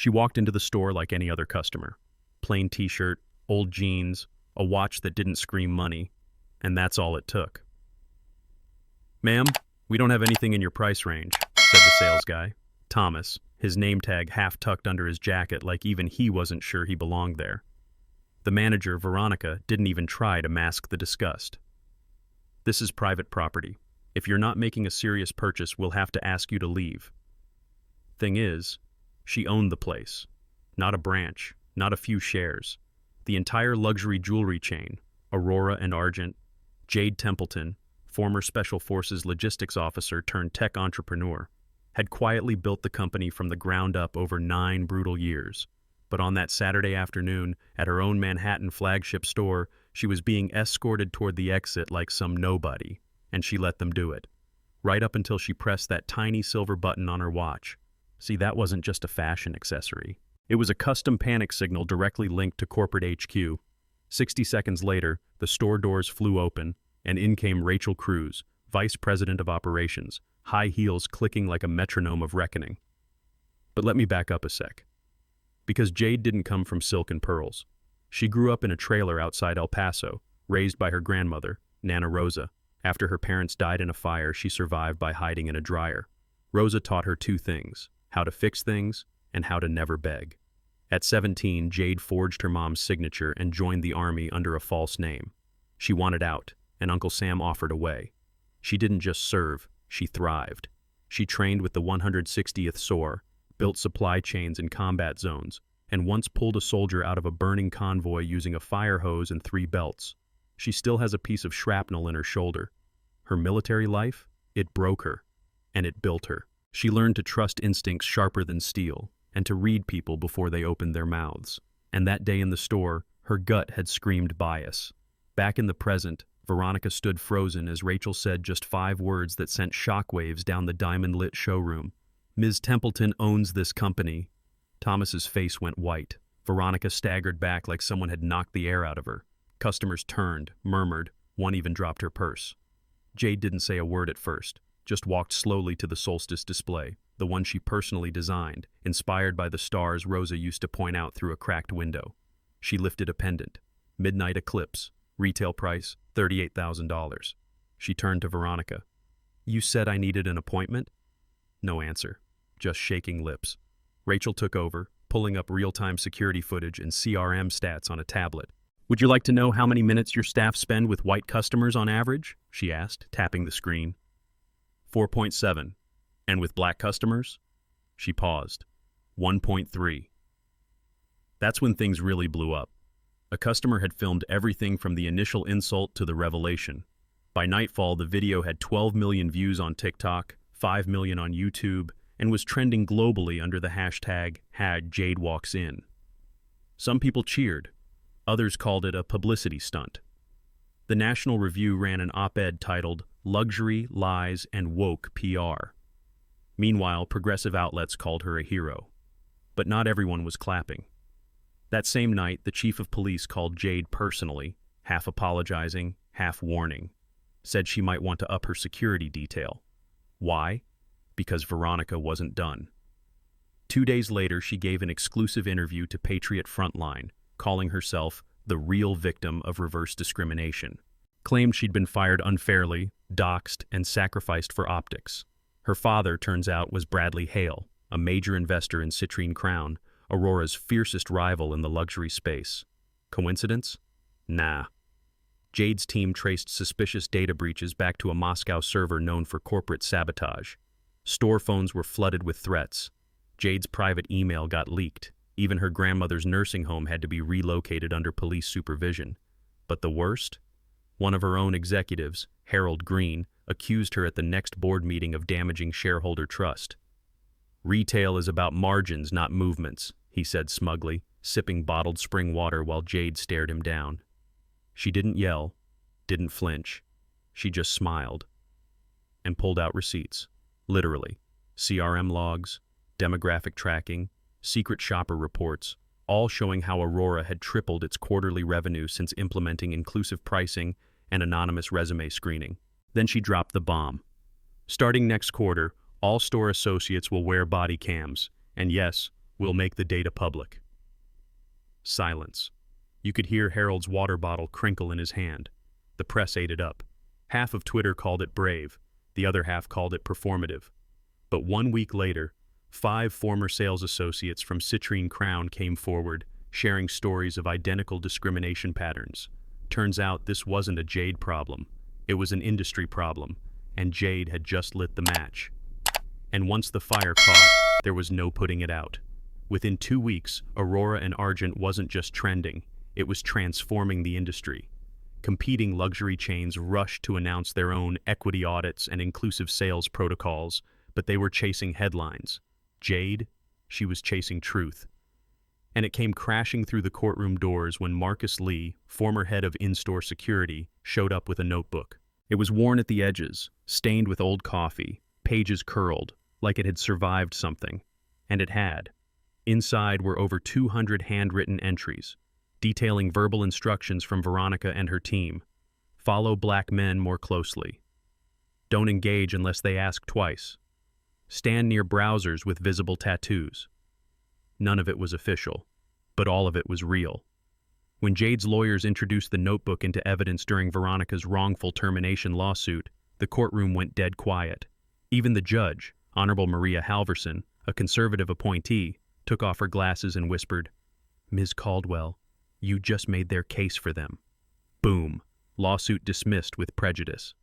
She walked into the store like any other customer. Plain t-shirt, old jeans, a watch that didn't scream money, and that's all it took. "Ma'am, we don't have anything in your price range," said the sales guy, Thomas, his name tag half tucked under his jacket like even he wasn't sure he belonged there. The manager, Veronica, didn't even try to mask the disgust. "This is private property. If you're not making a serious purchase, we'll have to ask you to leave." Thing is, she owned the place. Not a branch, not a few shares. The entire luxury jewelry chain, Aurora and Argent, Jade Templeton, former Special Forces logistics officer turned tech entrepreneur, had quietly built the company from the ground up over 9 brutal years. But on that Saturday afternoon, at her own Manhattan flagship store, she was being escorted toward the exit like some nobody, and she let them do it. Right up until she pressed that tiny silver button on her watch. See, that wasn't just a fashion accessory. It was a custom panic signal directly linked to corporate HQ. 60 seconds later, the store doors flew open, and in came Rachel Cruz, Vice President of Operations, high heels clicking like a metronome of reckoning. But let me back up a sec. Because Jade didn't come from silk and pearls. She grew up in a trailer outside El Paso, raised by her grandmother, Nana Rosa. After her parents died in a fire, she survived by hiding in a dryer. Rosa taught her 2 things: how to fix things and how to never beg. At 17, Jade forged her mom's signature and joined the army under a false name. She wanted out, and Uncle Sam offered a way. She didn't just serve, she thrived. She trained with the 160th SOAR, built supply chains in combat zones, and once pulled a soldier out of a burning convoy using a fire hose and 3 belts. She still has a piece of shrapnel in her shoulder. Her military life? It broke her, and it built her. She learned to trust instincts sharper than steel, and to read people before they opened their mouths. And that day in the store, her gut had screamed bias. Back in the present, Veronica stood frozen as Rachel said just 5 words that sent shockwaves down the diamond-lit showroom. "Ms. Templeton owns this company." Thomas's face went white. Veronica staggered back like someone had knocked the air out of her. Customers turned, murmured, one even dropped her purse. Jade didn't say a word at first, just walked slowly to the solstice display, the one she personally designed, inspired by the stars Rosa used to point out through a cracked window. She lifted a pendant. Midnight eclipse. Retail price, $38,000. She turned to Veronica. "You said I needed an appointment?" No answer, just shaking lips. Rachel took over, pulling up real-time security footage and CRM stats on a tablet. "Would you like to know how many minutes your staff spend with white customers on average?" she asked, tapping the screen. 4.7. "And with black customers?" She paused. 1.3. That's when things really blew up. A customer had filmed everything from the initial insult to the revelation. By nightfall, the video had 12 million views on TikTok, 5 million on YouTube, and was trending globally under the hashtag #JadeWalksIn. Some people cheered. Others called it a publicity stunt. The National Review ran an op-ed titled "Luxury, Lies, and Woke PR." Meanwhile, progressive outlets called her a hero. But not everyone was clapping. That same night, the chief of police called Jade personally, half apologizing, half warning. Said she might want to up her security detail. Why? Because Veronica wasn't done. 2 days later, she gave an exclusive interview to Patriot Frontline, calling herself the real victim of reverse discrimination. Claimed she'd been fired unfairly, doxxed, and sacrificed for optics. Her father, turns out, was Bradley Hale, a major investor in Citrine Crown, Aurora's fiercest rival in the luxury space. Coincidence? Nah. Jade's team traced suspicious data breaches back to a Moscow server known for corporate sabotage. Store phones were flooded with threats. Jade's private email got leaked. Even her grandmother's nursing home had to be relocated under police supervision. But the worst? One of her own executives, Harold Green, accused her at the next board meeting of damaging shareholder trust. "Retail is about margins, not movements," he said smugly, sipping bottled spring water while Jade stared him down. She didn't yell, didn't flinch. She just smiled and pulled out receipts. Literally. CRM logs, demographic tracking, secret shopper reports, all showing how Aurora had tripled its quarterly revenue since implementing inclusive pricing and anonymous resume screening. Then she dropped the bomb. Starting next quarter, all store associates will wear body cams, and yes, We'll make the data public. Silence. You could hear Harold's water bottle crinkle in his hand. The press ate it up. Half of Twitter called it brave, the other half called it performative. But 1 week later, 5 former sales associates from Citrine Crown came forward, sharing stories of identical discrimination patterns. Turns out this wasn't a Jade problem. It was an industry problem, and Jade had just lit the match. And once the fire caught, there was no putting it out. Within 2 weeks, Aurora and Argent wasn't just trending, it was transforming the industry. Competing luxury chains rushed to announce their own equity audits and inclusive sales protocols, but they were chasing headlines. Jade, she was chasing truth. And it came crashing through the courtroom doors when Marcus Lee, former head of in-store security, showed up with a notebook. It was worn at the edges, stained with old coffee, pages curled, like it had survived something. And it had. Inside were over 200 handwritten entries, detailing verbal instructions from Veronica and her team. Follow black men more closely. Don't engage unless they ask twice. Stand near browsers with visible tattoos. None of it was official, but all of it was real. When Jade's lawyers introduced the notebook into evidence during Veronica's wrongful termination lawsuit, the courtroom went dead quiet. Even the judge, Honorable Maria Halverson, a conservative appointee, took off her glasses and whispered, "Ms. Caldwell, you just made their case for them." Boom. Lawsuit dismissed with prejudice.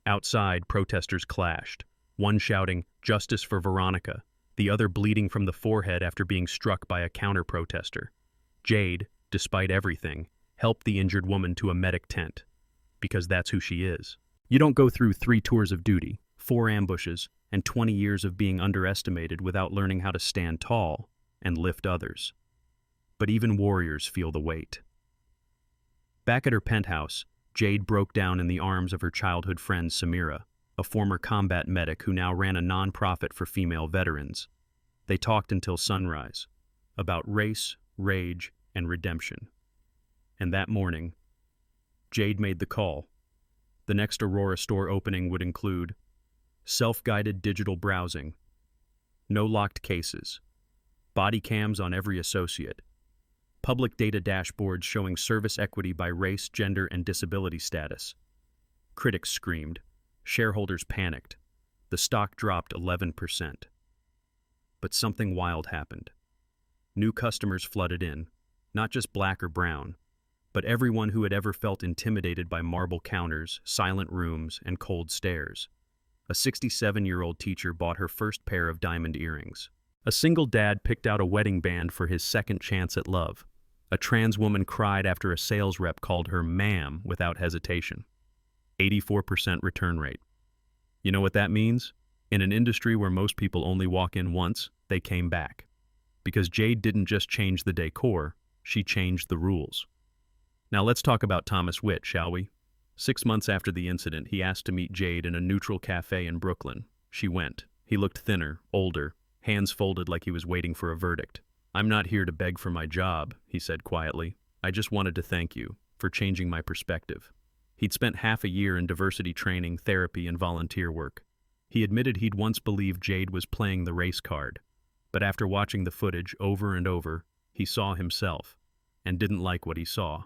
Outside, protesters clashed, one shouting, "Justice for Veronica," the other bleeding from the forehead after being struck by a counter-protester. Jade, despite everything, helped the injured woman to a medic tent, because that's who she is. You don't go through 3 tours of duty, 4 ambushes, and 20 years of being underestimated without learning how to stand tall and lift others. But even warriors feel the weight. Back at her penthouse, Jade broke down in the arms of her childhood friend Samira, a former combat medic who now ran a non-profit for female veterans. They talked until sunrise, about race, rage, and redemption. And that morning, Jade made the call. The next Aurora store opening would include self-guided digital browsing, no locked cases, body cams on every associate, public data dashboards showing service equity by race, gender, and disability status. Critics screamed. Shareholders panicked. The stock dropped 11%. But something wild happened. New customers flooded in, not just black or brown, but everyone who had ever felt intimidated by marble counters, silent rooms, and cold stares. A 67-year-old teacher bought her first pair of diamond earrings. A single dad picked out a wedding band for his second chance at love. A trans woman cried after a sales rep called her ma'am without hesitation. 84% return rate. You know what that means? In an industry where most people only walk in once, they came back. Because Jade didn't just change the decor, she changed the rules. Now let's talk about Thomas Witt, shall we? 6 months after the incident, he asked to meet Jade in a neutral cafe in Brooklyn. She went. He looked thinner, older, hands folded like he was waiting for a verdict. "I'm not here to beg for my job," he said quietly. "I just wanted to thank you for changing my perspective." He'd spent half a year in diversity training, therapy, and volunteer work. He admitted he'd once believed Jade was playing the race card, but after watching the footage over and over, he saw himself, and didn't like what he saw.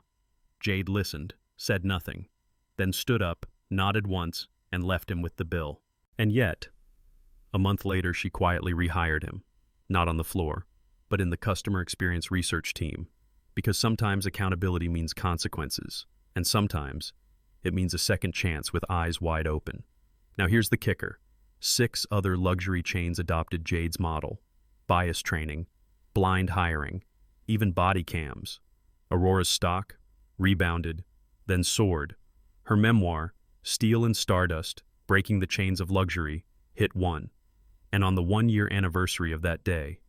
Jade listened, said nothing, then stood up, nodded once, and left him with the bill. And yet, a month later she quietly rehired him, not on the floor, but in the customer experience research team, because sometimes accountability means consequences, and sometimes it means a second chance with eyes wide open. Now here's the kicker. 6 other luxury chains adopted Jade's model. Bias training, blind hiring, even body cams. Aurora's stock rebounded, then soared. Her memoir, Steel and Stardust, Breaking the Chains of Luxury, hit 1. And on the 1-year anniversary of that day,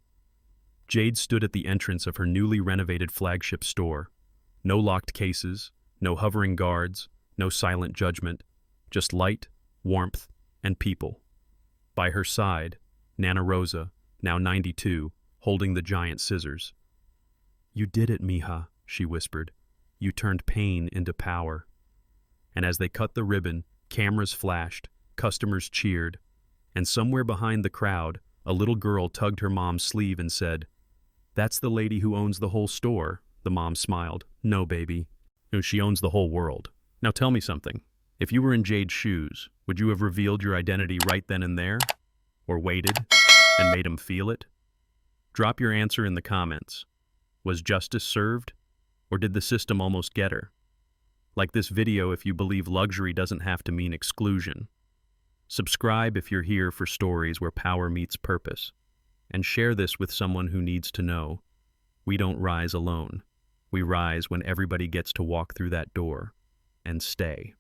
Jade stood at the entrance of her newly renovated flagship store. No locked cases, no hovering guards, no silent judgment, just light, warmth, and people. By her side, Nana Rosa, now 92, holding the giant scissors. "You did it, Mija," she whispered. "You turned pain into power." And as they cut the ribbon, cameras flashed, customers cheered, and somewhere behind the crowd, a little girl tugged her mom's sleeve and said, That's the lady who owns the whole store, the mom smiled. No, baby. No, she owns the whole world. Now tell me something. If you were in Jade's shoes, would you have revealed your identity right then and there? Or waited and made him feel it? Drop your answer in the comments. Was justice served? Or did the system almost get her? Like this video if you believe luxury doesn't have to mean exclusion. Subscribe if you're here for stories where power meets purpose. And share this with someone who needs to know. We don't rise alone. We rise when everybody gets to walk through that door and stay.